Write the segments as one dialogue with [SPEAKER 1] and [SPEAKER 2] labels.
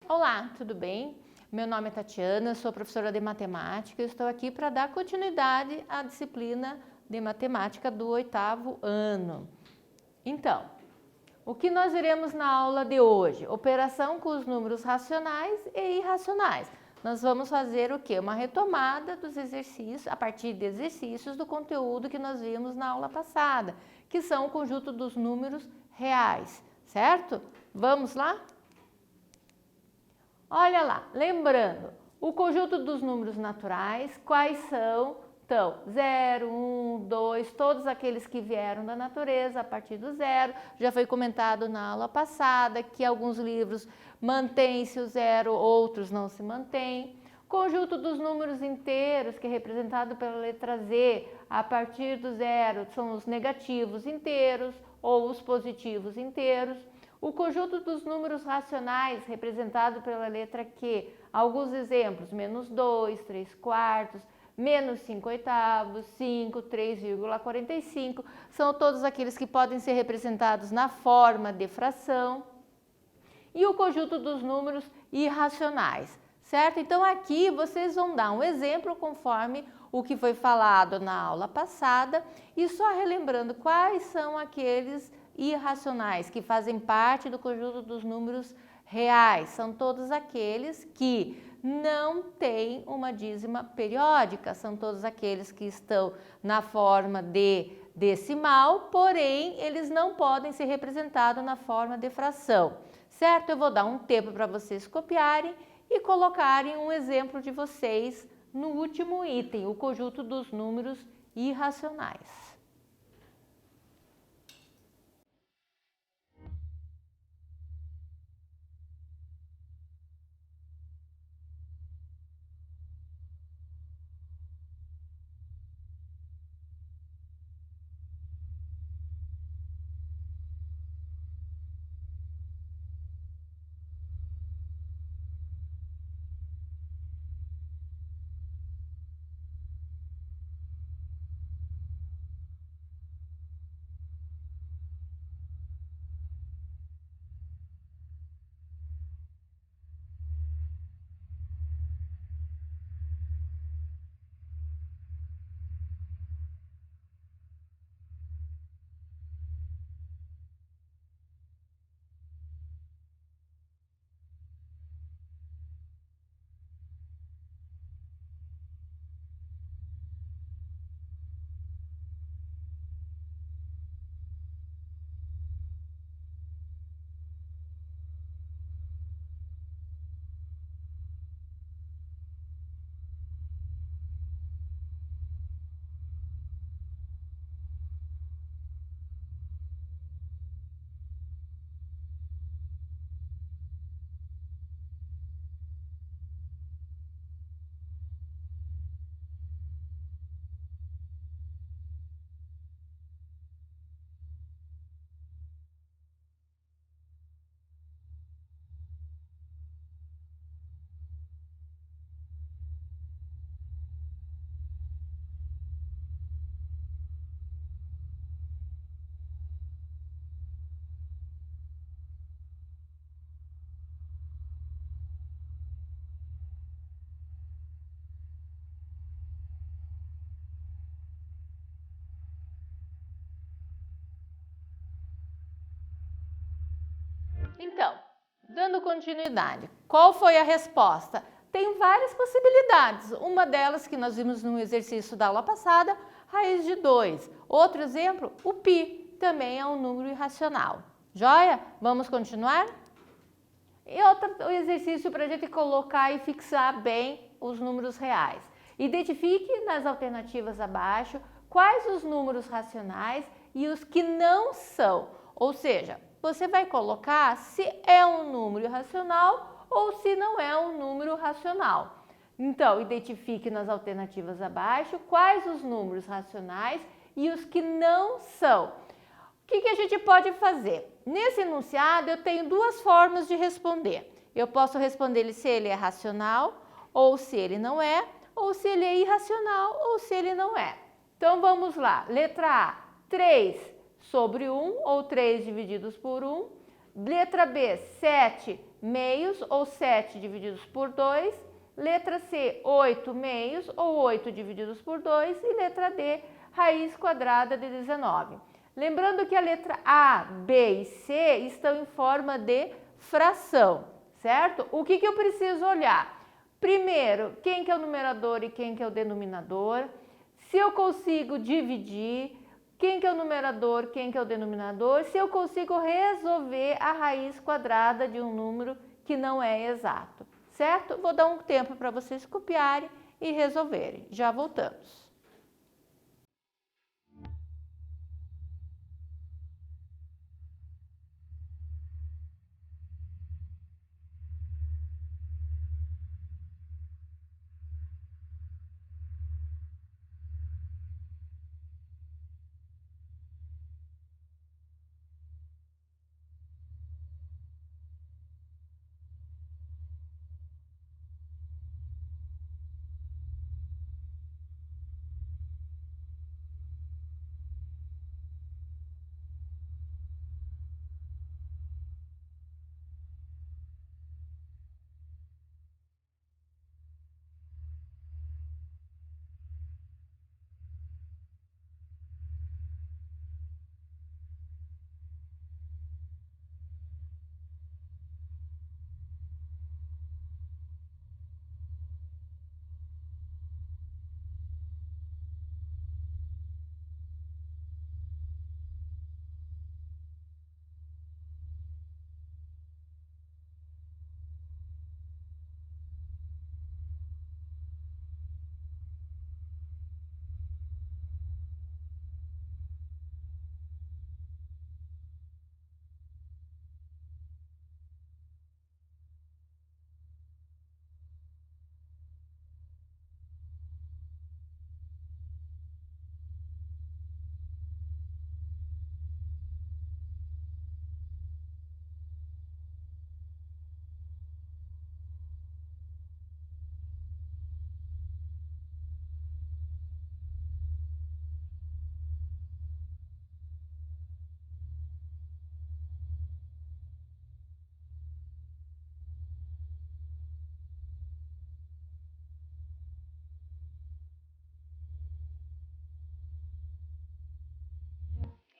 [SPEAKER 1] Olá, tudo bem? Meu nome é Tatiana, sou professora de matemática e estou aqui para dar continuidade à disciplina de matemática do 8º ano. Então, o que nós iremos na aula de hoje? Operação com os números racionais e irracionais. Nós vamos fazer o quê? Uma retomada dos exercícios, a partir de exercícios do conteúdo que nós vimos na aula passada, que são o conjunto dos números reais, certo? Vamos lá? Olha lá, lembrando, o conjunto dos números naturais, quais são? Então, 0, 1, 2, todos aqueles que vieram da natureza a partir do zero. Já foi comentado na aula passada que alguns livros mantêm-se o zero, outros não se mantêm. Conjunto dos números inteiros, que é representado pela letra Z, a partir do zero, são os negativos inteiros ou os positivos inteiros. O conjunto dos números racionais, representado pela letra Q, alguns exemplos, menos 2, 3 quartos, menos 5 oitavos, 5, 3,45, são todos aqueles que podem ser representados na forma de fração. E o conjunto dos números irracionais, certo? Então aqui vocês vão dar um exemplo conforme o que foi falado na aula passada e só relembrando quais são aqueles irracionais que fazem parte do conjunto dos números reais. São todos aqueles que não têm uma dízima periódica, são todos aqueles que estão na forma de decimal, porém eles não podem ser representados na forma de fração, certo? Eu vou dar um tempo para vocês copiarem e colocarem um exemplo de vocês no último item, o conjunto dos números irracionais. Então, dando continuidade, qual foi a resposta? Tem várias possibilidades. Uma delas que nós vimos no exercício da aula passada, raiz de 2. Outro exemplo, o π, também é um número irracional. Joia? Vamos continuar? E outro exercício para a gente colocar e fixar bem os números reais. Identifique nas alternativas abaixo quais os números racionais e os que não são. Ou seja, você vai colocar se é um número irracional ou se não é um número racional. Então, identifique nas alternativas abaixo quais os números racionais e os que não são. O que a gente pode fazer? Nesse enunciado, eu tenho duas formas de responder. Eu posso responder se ele é racional ou se ele não é, ou se ele é irracional ou se ele não é. Então, vamos lá. Letra A, 3 sobre 1, ou 3 divididos por 1. Letra B, 7 meios, ou 7 divididos por 2. Letra C, 8 meios, ou 8 divididos por 2. E letra D, raiz quadrada de 19. Lembrando que a letra A, B e C estão em forma de fração, certo? O que eu preciso olhar? Primeiro, quem que é o numerador e quem que é o denominador. Se eu consigo dividir, quem que é o numerador, quem que é o denominador. Se eu consigo resolver a raiz quadrada de um número que não é exato, certo? Vou dar um tempo para vocês copiarem e resolverem. Já voltamos.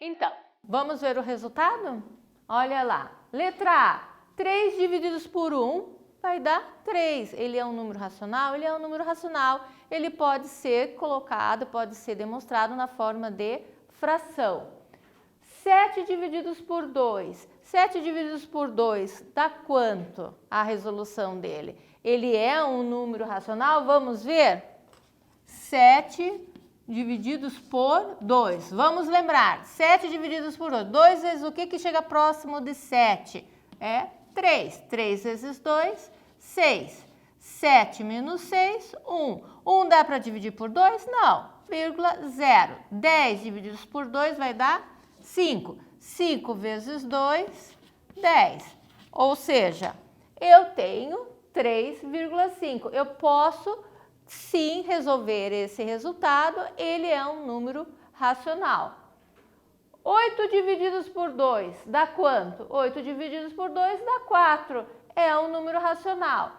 [SPEAKER 1] Então, vamos ver o resultado? Olha lá. Letra A, 3 divididos por 1 vai dar 3. Ele é um número racional? Ele é um número racional. Ele pode ser colocado, pode ser demonstrado na forma de fração. 7 divididos por 2. 7 divididos por 2 dá quanto a resolução dele? Ele é um número racional? Vamos ver? 7 divididos por 2. Vamos lembrar, 7 divididos por 2. 2 vezes o que chega próximo de 7? É 3. 3 vezes 2, 6. 7 menos 6, 1. 1 dá para dividir por 2? Não. Vírgula 0. 10 divididos por 2 vai dar 5. 5 vezes 2, 10. Ou seja, eu tenho 3,5. Eu posso sim resolver esse resultado, ele é um número racional. 8 divididos por 2 dá quanto? 8 divididos por 2 dá 4. É um número racional.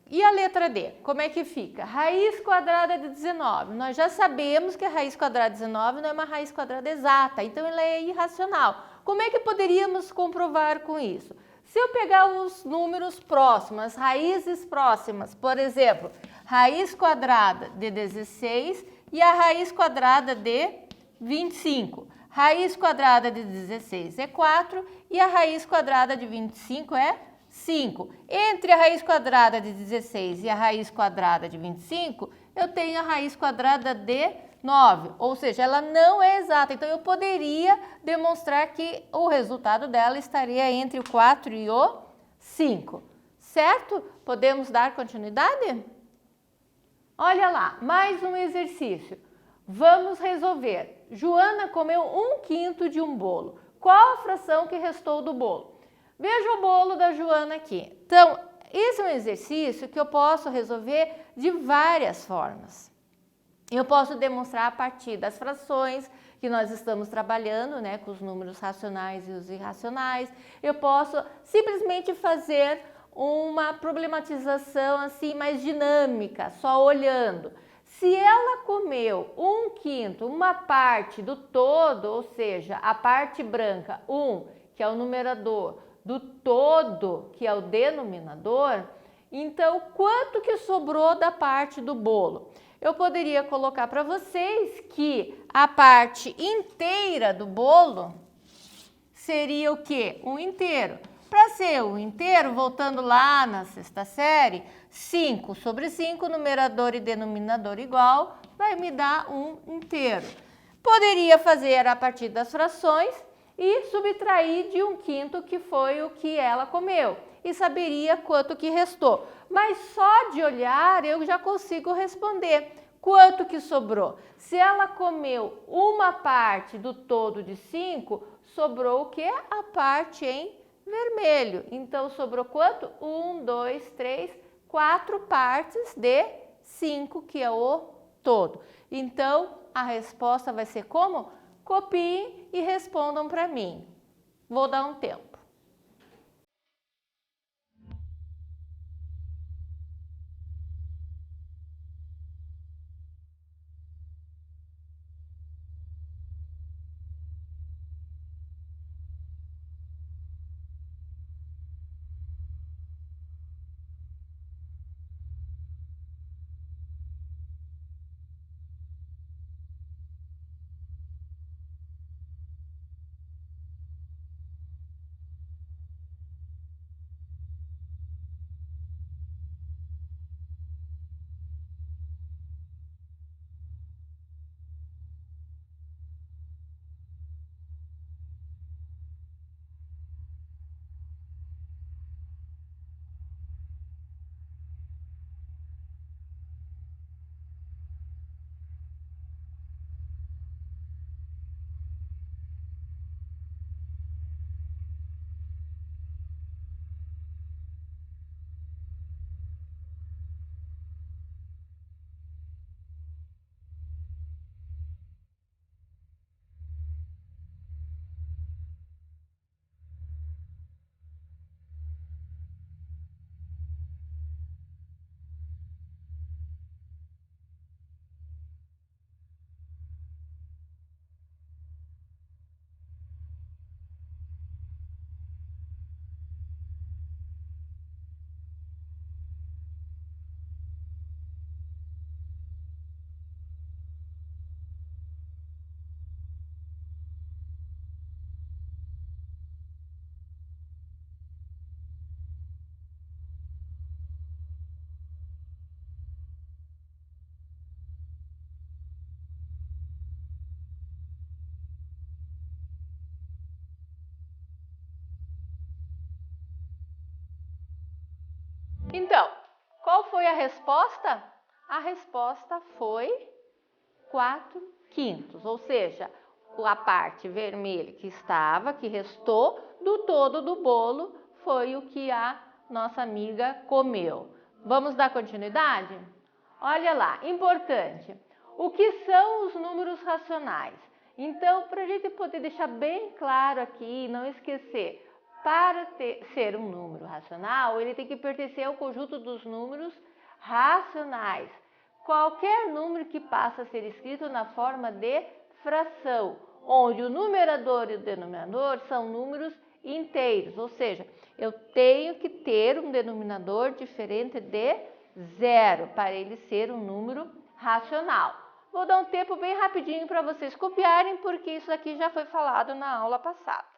[SPEAKER 1] E a letra D, como é que fica? Raiz quadrada de 19. Nós já sabemos que a raiz quadrada de 19 não é uma raiz quadrada exata, então ela é irracional. Como é que poderíamos comprovar com isso? Se eu pegar os números próximos, as raízes próximas, por exemplo, raiz quadrada de 16 e a raiz quadrada de 25. Raiz quadrada de 16 é 4 e a raiz quadrada de 25 é 5. Entre a raiz quadrada de 16 e a raiz quadrada de 25, eu tenho a raiz quadrada de 9, ou seja, ela não é exata. Então, eu poderia demonstrar que o resultado dela estaria entre o 4 e o 5, certo? Podemos dar continuidade? Olha lá, mais um exercício. Vamos resolver. Joana comeu 1/5 de um bolo. Qual a fração que restou do bolo? Veja o bolo da Joana aqui. Então, esse é um exercício que eu posso resolver de várias formas. Eu posso demonstrar a partir das frações que nós estamos trabalhando, né, com os números racionais e os irracionais. Eu posso simplesmente fazer uma problematização assim mais dinâmica, só olhando. Se ela comeu 1/5, uma parte do todo, ou seja, a parte branca 1, que é o numerador, do todo, que é o denominador, então quanto que sobrou da parte do bolo? Eu poderia colocar para vocês que a parte inteira do bolo seria o quê? 1 inteiro. Para ser 1 inteiro, voltando lá na sexta série, 5 sobre 5, numerador e denominador igual, vai me dar 1 inteiro. Poderia fazer a partir das frações e subtrair de 1/5, que foi o que ela comeu, e saberia quanto que restou. Mas só de olhar eu já consigo responder quanto que sobrou. Se ela comeu uma parte do todo de 5, sobrou o que? A parte em vermelho. Então, sobrou quanto? 1, 2, 3, 4 partes de 5, que é o todo. Então, a resposta vai ser como? Copiem e respondam para mim. Vou dar um tempo. Então, qual foi a resposta? A resposta foi 4/5, ou seja, a parte vermelha que restou do todo do bolo foi o que a nossa amiga comeu. Vamos dar continuidade? Olha lá, importante. O que são os números racionais? Então, para a gente poder deixar bem claro aqui e não esquecer, para ser um número racional, ele tem que pertencer ao conjunto dos números racionais. Qualquer número que passa a ser escrito na forma de fração, onde o numerador e o denominador são números inteiros, ou seja, eu tenho que ter um denominador diferente de 0 para ele ser um número racional. Vou dar um tempo bem rapidinho para vocês copiarem, porque isso aqui já foi falado na aula passada.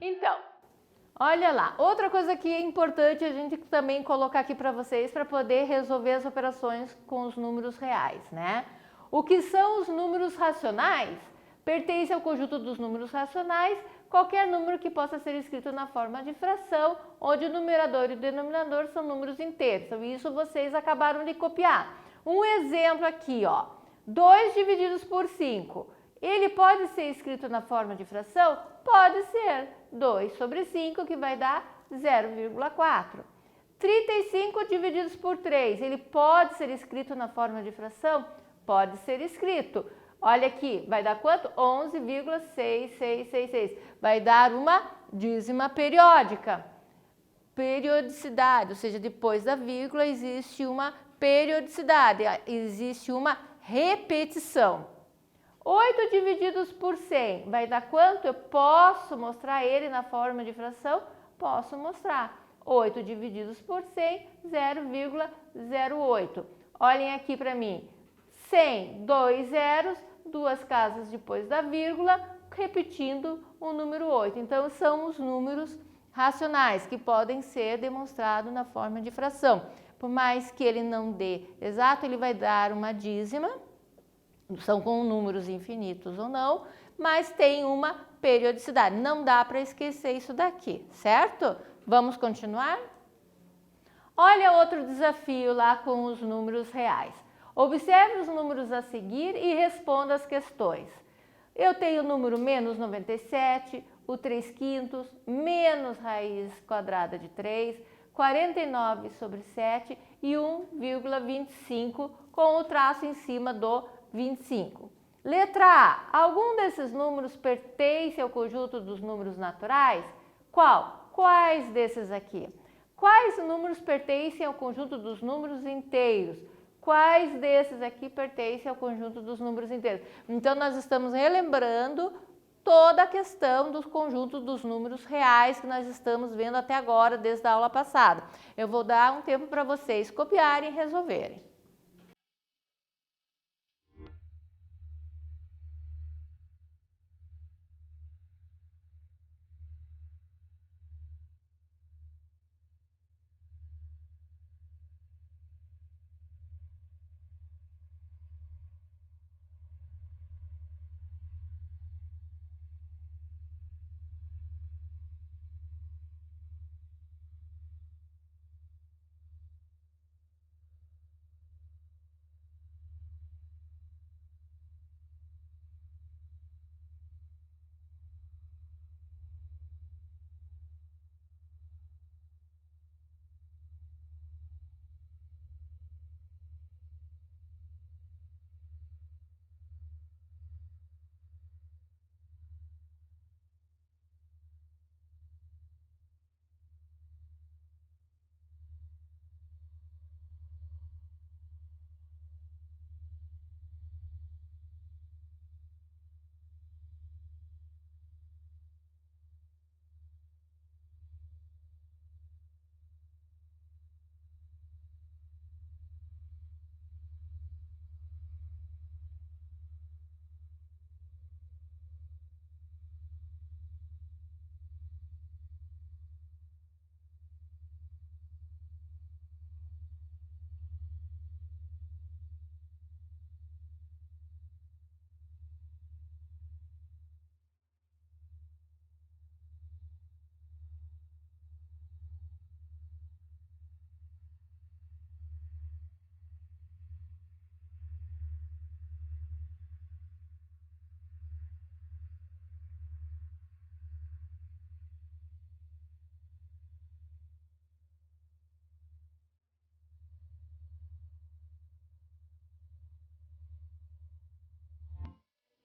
[SPEAKER 1] Então, olha lá, outra coisa que é importante a gente também colocar aqui para vocês para poder resolver as operações com os números reais, né? O que são os números racionais? Pertence ao conjunto dos números racionais qualquer número que possa ser escrito na forma de fração, onde o numerador e o denominador são números inteiros. Então, isso vocês acabaram de copiar. Um exemplo aqui, ó, 2 divididos por 5. Ele pode ser escrito na forma de fração? Pode ser. 2 sobre 5, que vai dar 0,4. 35 divididos por 3. Ele pode ser escrito na forma de fração? Pode ser escrito. Olha aqui, vai dar quanto? 11,6666. Vai dar uma dízima periódica. Periodicidade, ou seja, depois da vírgula existe uma periodicidade, existe uma repetição. 8 divididos por 100 vai dar quanto? Eu posso mostrar ele na forma de fração? Posso mostrar. 8 divididos por 100, 0,08. Olhem aqui para mim. 100, 2 zeros, 2 casas depois da vírgula, repetindo o número 8. Então, são os números racionais que podem ser demonstrados na forma de fração. Por mais que ele não dê exato, ele vai dar uma dízima, são com números infinitos ou não, mas tem uma periodicidade. Não dá para esquecer isso daqui, certo? Vamos continuar? Olha outro desafio lá com os números reais. Observe os números a seguir e responda as questões. Eu tenho o número menos 97, o 3/5, menos raiz quadrada de 3, 49 sobre 7 e 1,25 com o traço em cima do 25. Letra A. Algum desses números pertence ao conjunto dos números naturais? Qual? Quais desses aqui? Quais números pertencem ao conjunto dos números inteiros? Quais desses aqui pertencem ao conjunto dos números inteiros? Então, nós estamos relembrando toda a questão dos conjuntos dos números reais que nós estamos vendo até agora, desde a aula passada. Eu vou dar um tempo para vocês copiarem e resolverem.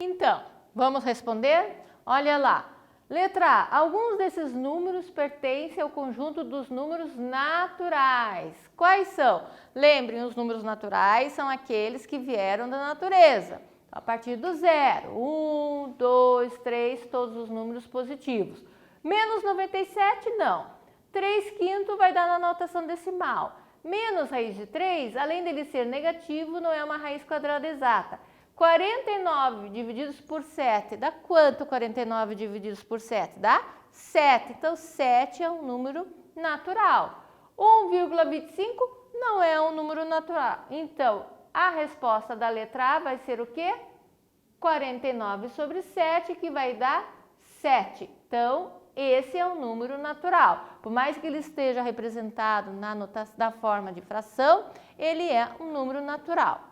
[SPEAKER 1] Então, vamos responder? Olha lá. Letra A. Alguns desses números pertencem ao conjunto dos números naturais. Quais são? Lembrem, os números naturais são aqueles que vieram da natureza. A partir do 0, 1, 2, 3, todos os números positivos. Menos 97, não. 3/5 vai dar na notação decimal. Menos raiz de 3, além dele ser negativo, não é uma raiz quadrada exata. 49 divididos por 7, dá quanto 49 divididos por 7? Dá 7. Então, 7 é um número natural. 1,25 não é um número natural. Então, a resposta da letra A vai ser o quê? 49 sobre 7, que vai dar 7. Então, esse é um número natural. Por mais que ele esteja representado na forma de fração, ele é um número natural.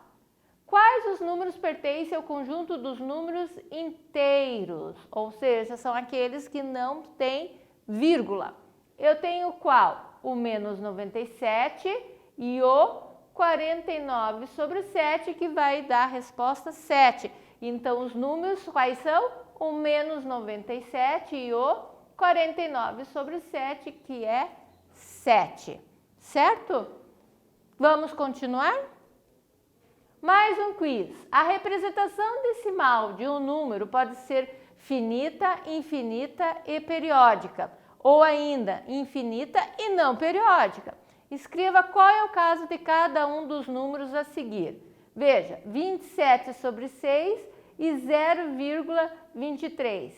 [SPEAKER 1] Quais os números pertencem ao conjunto dos números inteiros? Ou seja, são aqueles que não têm vírgula. Eu tenho qual? O menos 97 e o 49 sobre 7, que vai dar a resposta 7. Então, os números quais são? O menos 97 e o 49 sobre 7, que é 7. Certo? Vamos continuar? Mais um quiz. A representação decimal de um número pode ser finita, infinita e periódica, ou ainda infinita e não periódica. Escreva qual é o caso de cada um dos números a seguir. Veja, 27 sobre 6 e 0,23. O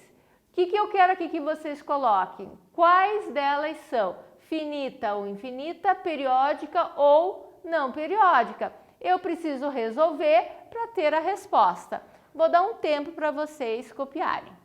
[SPEAKER 1] que eu quero aqui que vocês coloquem? Quais delas são? Finita ou infinita, periódica ou não periódica? Eu preciso resolver para ter a resposta. Vou dar um tempo para vocês copiarem.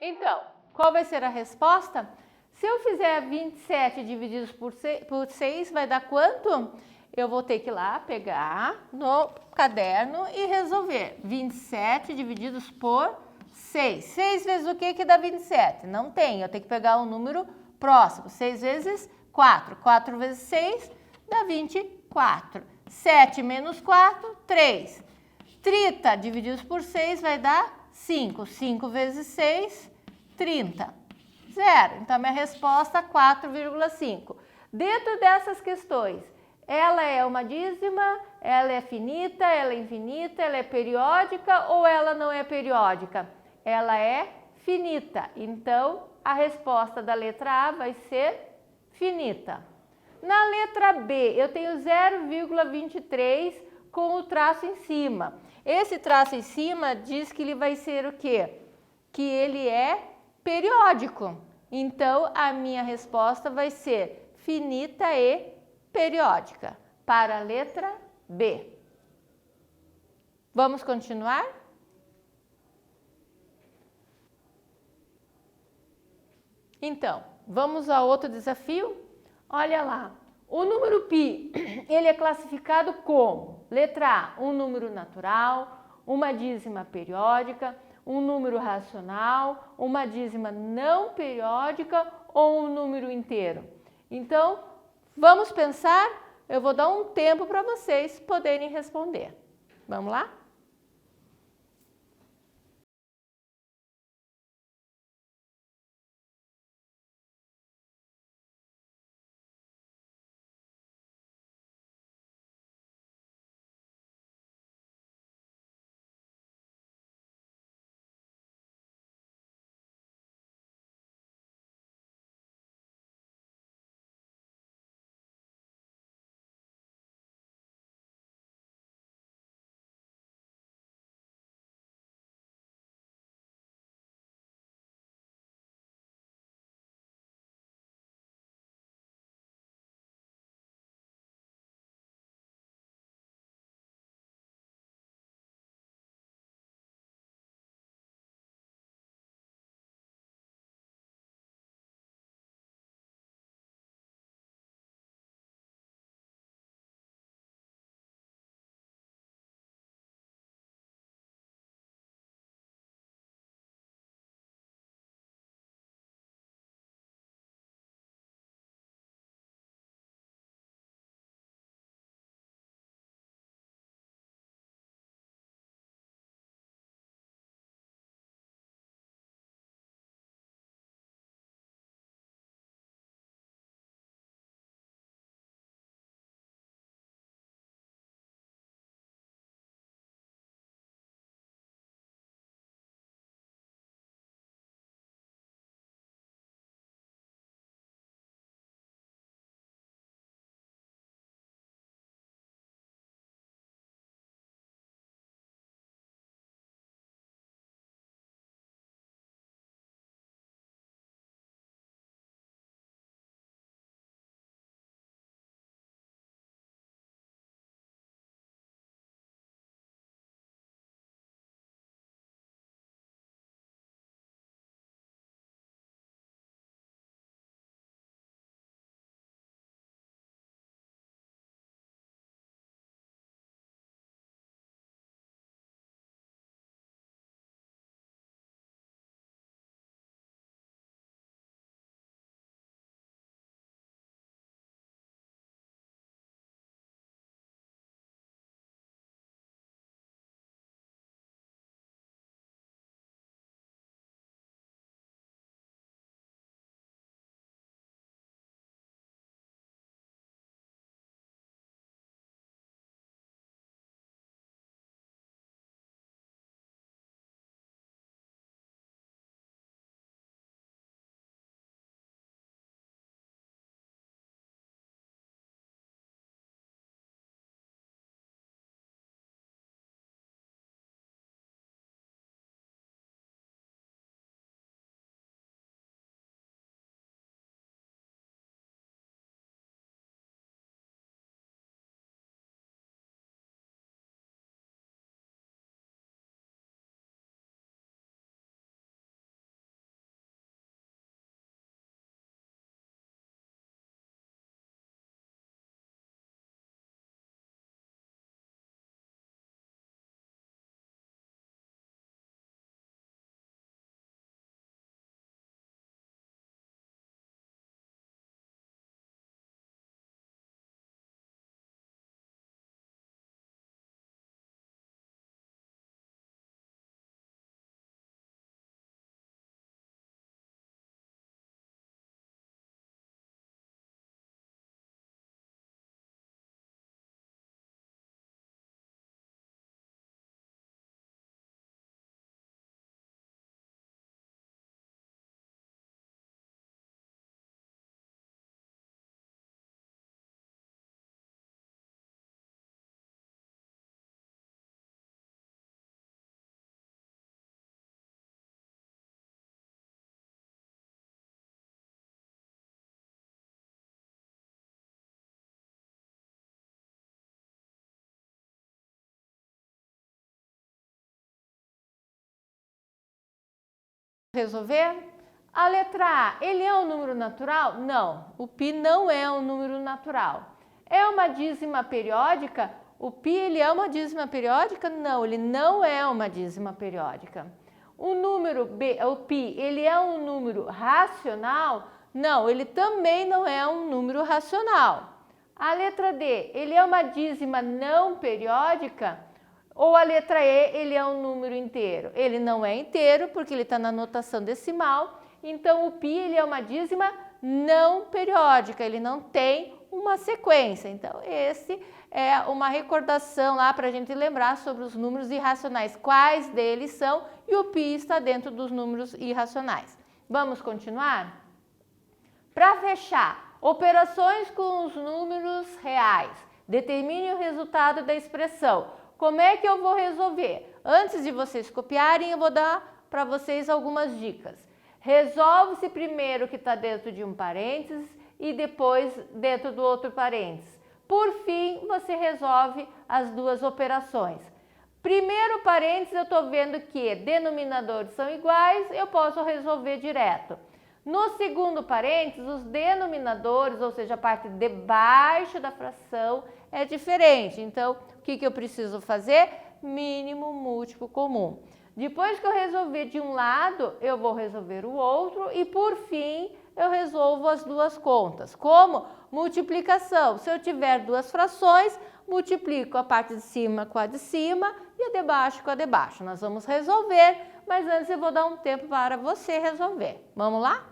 [SPEAKER 1] Então, qual vai ser a resposta? Se eu fizer 27 divididos por 6, vai dar quanto? Eu vou ter que ir lá pegar no caderno e resolver. 27 divididos por 6. 6 vezes o que dá 27? Não tem, eu tenho que pegar um número próximo. 6 vezes 4. 4 vezes 6 dá 24. 7 menos 4, 3. 30 divididos por 6 vai dar 5. 5 vezes 6, 30. Zero. Então, minha resposta é 4,5. Dentro dessas questões, ela é uma dízima, ela é finita, ela é infinita, ela é periódica ou ela não é periódica? Ela é finita. Então, a resposta da letra A vai ser finita. Na letra B, eu tenho 0,23 com o traço em cima. Esse traço em cima diz que ele vai ser o quê? Que ele é periódico. Então, a minha resposta vai ser finita e periódica para a letra B. Vamos continuar? Então, vamos a outro desafio? Olha lá, o número π, ele é classificado como, letra A, um número natural, uma dízima periódica, um número racional, uma dízima não periódica ou um número inteiro? Então, vamos pensar, eu vou dar um tempo para vocês poderem responder. Vamos lá? Resolver? A letra A, ele é um número natural? Não, o π não é um número natural. É uma dízima periódica? O π ele é uma dízima periódica? Não, ele não é uma dízima periódica. O número B, o π, ele é um número racional? Não, ele também não é um número racional. A letra D, ele é uma dízima não periódica? Ou a letra E, ele é um número inteiro? Ele não é inteiro, porque ele está na notação decimal. Então, o π, ele é uma dízima não periódica, ele não tem uma sequência. Então, esse é uma recordação lá para a gente lembrar sobre os números irracionais, quais deles são, e o π está dentro dos números irracionais. Vamos continuar? Para fechar, operações com os números reais. Determine o resultado da expressão. Como é que eu vou resolver? Antes de vocês copiarem, eu vou dar para vocês algumas dicas. Resolve-se primeiro o que está dentro de um parênteses e depois dentro do outro parênteses. Por fim, você resolve as duas operações. Primeiro parênteses, eu estou vendo que denominadores são iguais, eu posso resolver direto. No segundo parênteses, os denominadores, ou seja, a parte de baixo da fração, é diferente. Então, o que eu preciso fazer? Mínimo múltiplo comum. Depois que eu resolver de um lado, eu vou resolver o outro e, por fim, eu resolvo as duas contas. Como? Multiplicação. Se eu tiver duas frações, multiplico a parte de cima com a de cima e a de baixo com a de baixo. Nós vamos resolver, mas antes eu vou dar um tempo para você resolver. Vamos lá?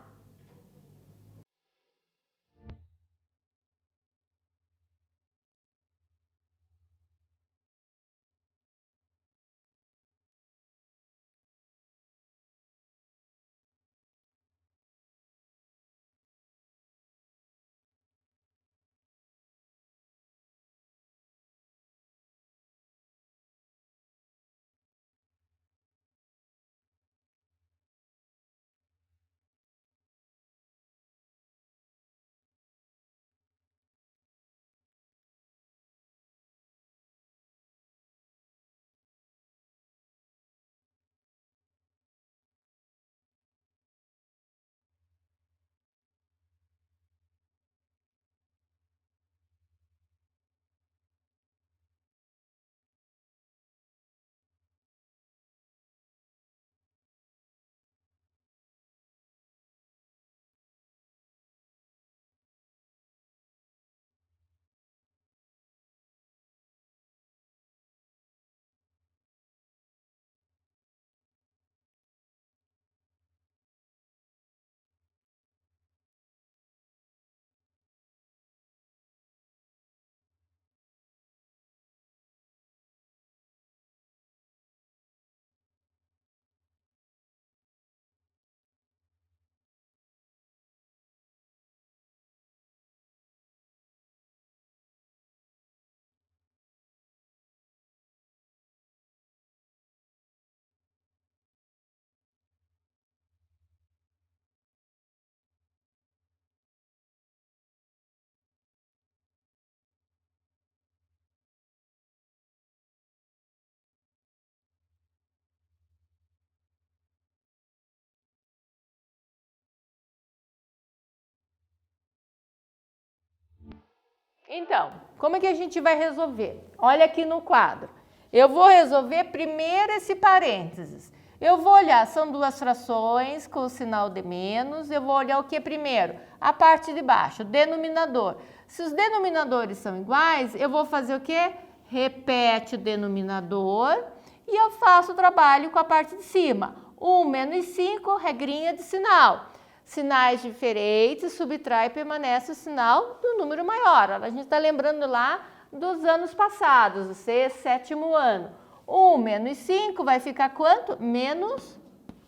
[SPEAKER 1] Então, como é que a gente vai resolver? Olha aqui no quadro. Eu vou resolver primeiro esse parênteses. Eu vou olhar, são duas frações com o sinal de menos. Eu vou olhar o que primeiro? A parte de baixo, o denominador. Se os denominadores são iguais, eu vou fazer o quê? Repete o denominador e eu faço o trabalho com a parte de cima. 1 menos 5, regrinha de sinal. Sinais diferentes, subtrai e permanece o sinal do número maior. A gente está lembrando lá dos anos passados, o sexto, sétimo ano. 1 menos 5 vai ficar quanto? Menos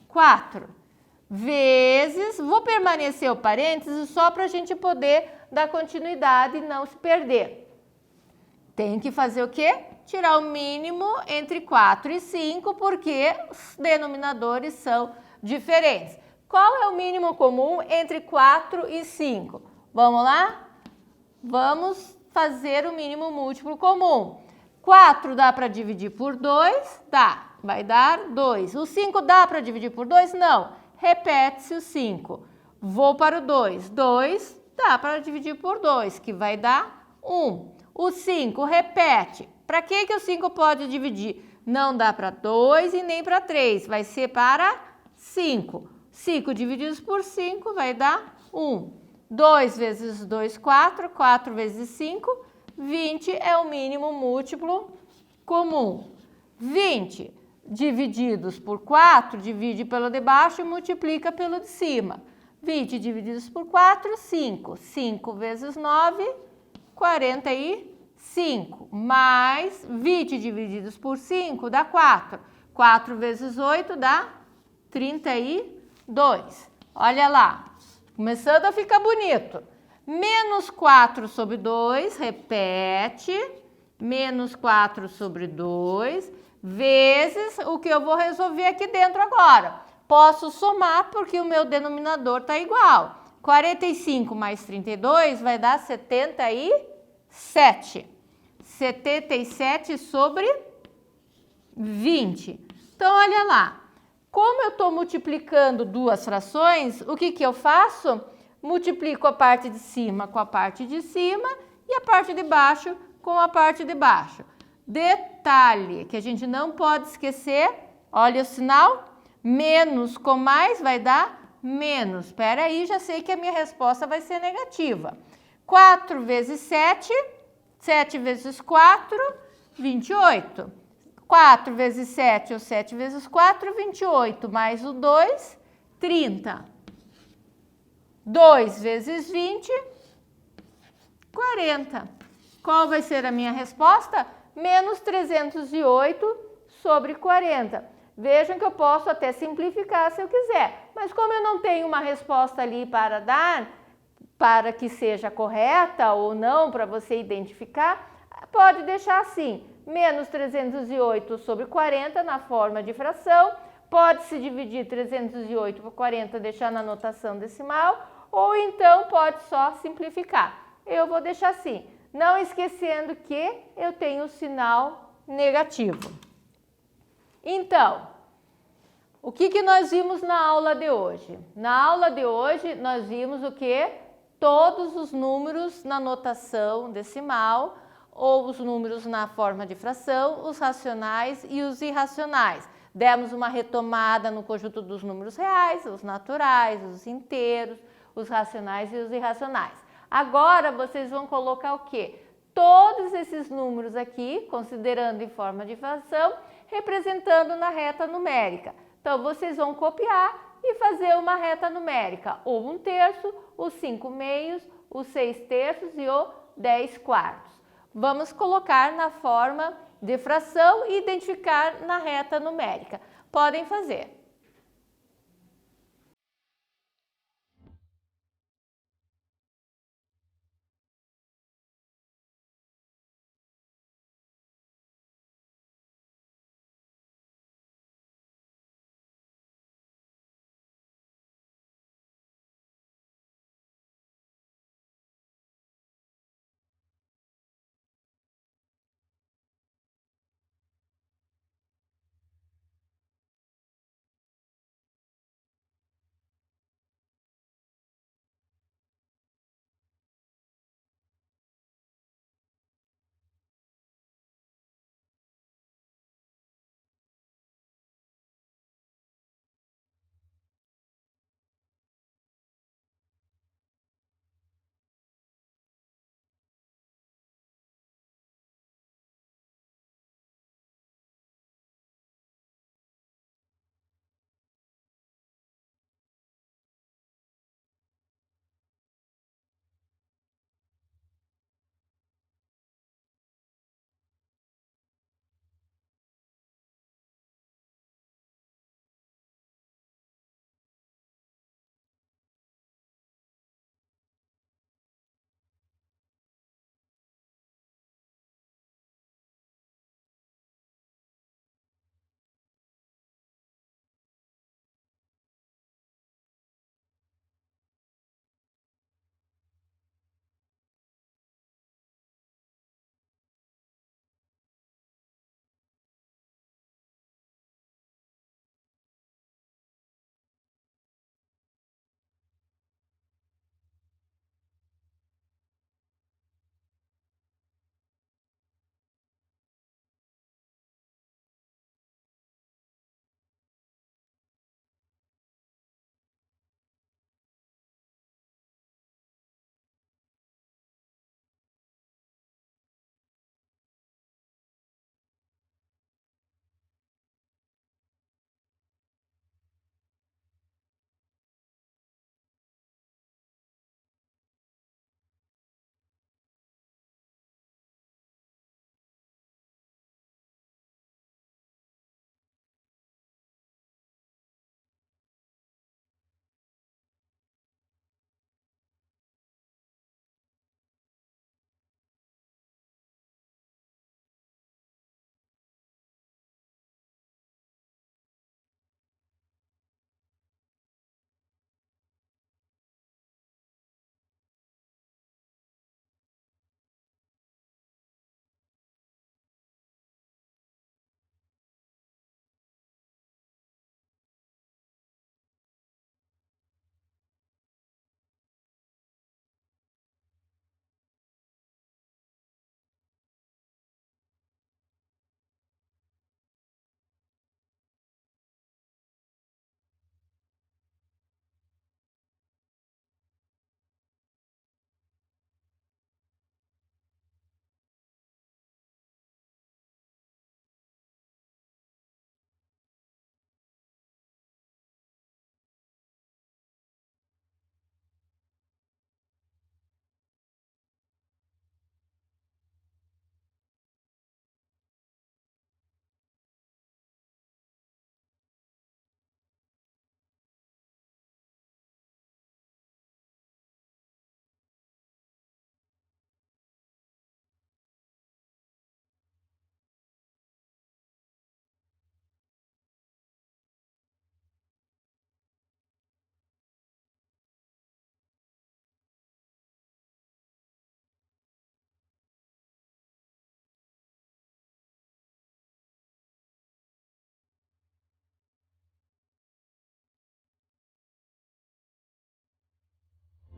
[SPEAKER 1] 4. Vezes, vou permanecer o parênteses só para a gente poder dar continuidade e não se perder. Tem que fazer o quê? Tirar o mínimo entre 4 e 5, porque os denominadores são diferentes. Qual é o mínimo comum entre 4 e 5? Vamos lá? Vamos fazer o mínimo múltiplo comum. 4 dá para dividir por 2? Dá. Vai dar 2. O 5 dá para dividir por 2? Não. Repete-se o 5. Vou para o 2. 2 dá para dividir por 2, que vai dar 1. O 5 repete. Para que o 5 pode dividir? Não dá para 2 e nem para 3, vai ser para 5. 5 divididos por 5 vai dar 1. 2 vezes 2, 4. 4 vezes 5, 20 é o mínimo múltiplo comum. 20 divididos por 4, divide pelo de baixo e multiplica pelo de cima. 20 divididos por 4, 5. 5 vezes 9, 45. Mais 20 divididos por 5 dá 4. 4 vezes 8 dá 32. Olha lá, começando a ficar bonito. Menos 4 sobre 2, repete. Menos 4 sobre 2, vezes o que eu vou resolver aqui dentro agora. Posso somar porque o meu denominador está igual. 45 mais 32 vai dar 77. 77 sobre 20. Então, olha lá. Como eu estou multiplicando duas frações, o que eu faço? Multiplico a parte de cima com a parte de cima e a parte de baixo com a parte de baixo. Detalhe que a gente não pode esquecer, olha o sinal, menos com mais vai dar menos. Espera aí, já sei que a minha resposta vai ser negativa. 4 vezes 7, 7 vezes 4, 28. 4 vezes 7 ou 7 vezes 4, 28, mais o 2, 30. 2 vezes 20, 40. Qual vai ser a minha resposta? Menos 308 sobre 40. Vejam que eu posso até simplificar se eu quiser, mas como eu não tenho uma resposta ali para dar, para que seja correta ou não, para você identificar, pode deixar assim, menos 308 sobre 40 na forma de fração, pode-se dividir 308 por 40, deixar na notação decimal, ou então pode só simplificar. Eu vou deixar assim, não esquecendo que eu tenho o sinal negativo. Então, o que nós vimos na aula de hoje? Na aula de hoje, nós vimos o que? Todos os números na notação decimal, ou os números na forma de fração, os racionais e os irracionais. Demos uma retomada no conjunto dos números reais, os naturais, os inteiros, os racionais e os irracionais. Agora, vocês vão colocar o quê? Todos esses números aqui, considerando em forma de fração, representando na reta numérica. Então, vocês vão copiar e fazer uma reta numérica, o 1/3, os 5/2, os 6/3 e o 10/4. Vamos colocar na forma de fração e identificar na reta numérica. Podem fazer.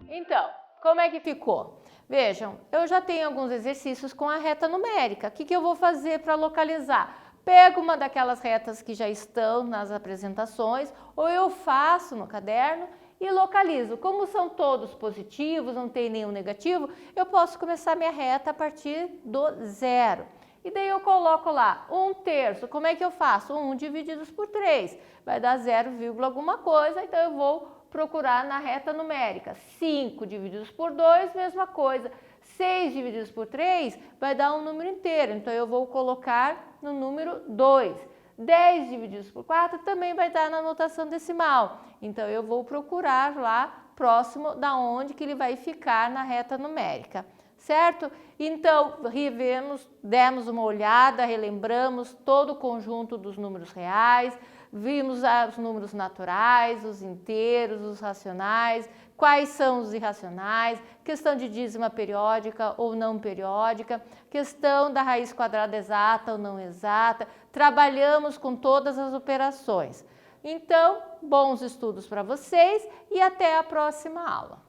[SPEAKER 1] Então, como é que ficou? Vejam, eu já tenho alguns exercícios com a reta numérica. O que eu vou fazer para localizar? Pego uma daquelas retas que já estão nas apresentações, ou eu faço no caderno e localizo. Como são todos positivos, não tem nenhum negativo, eu posso começar minha reta a partir do 0. E daí eu coloco lá 1/3. Como é que eu faço? 1 divididos por 3. Vai dar 0, alguma coisa, então eu vou procurar na reta numérica. 5 divididos por 2, mesma coisa. 6 divididos por 3 vai dar um número inteiro, então eu vou colocar no número 2. 10 divididos por 4 também vai dar na notação decimal, então eu vou procurar lá próximo da onde que ele vai ficar na reta numérica, certo? Então, revemos, demos uma olhada, relembramos todo o conjunto dos números reais, vimos os números naturais, os inteiros, os racionais, quais são os irracionais, questão de dízima periódica ou não periódica, questão da raiz quadrada exata ou não exata, trabalhamos com todas as operações. Então, bons estudos para vocês e até a próxima aula.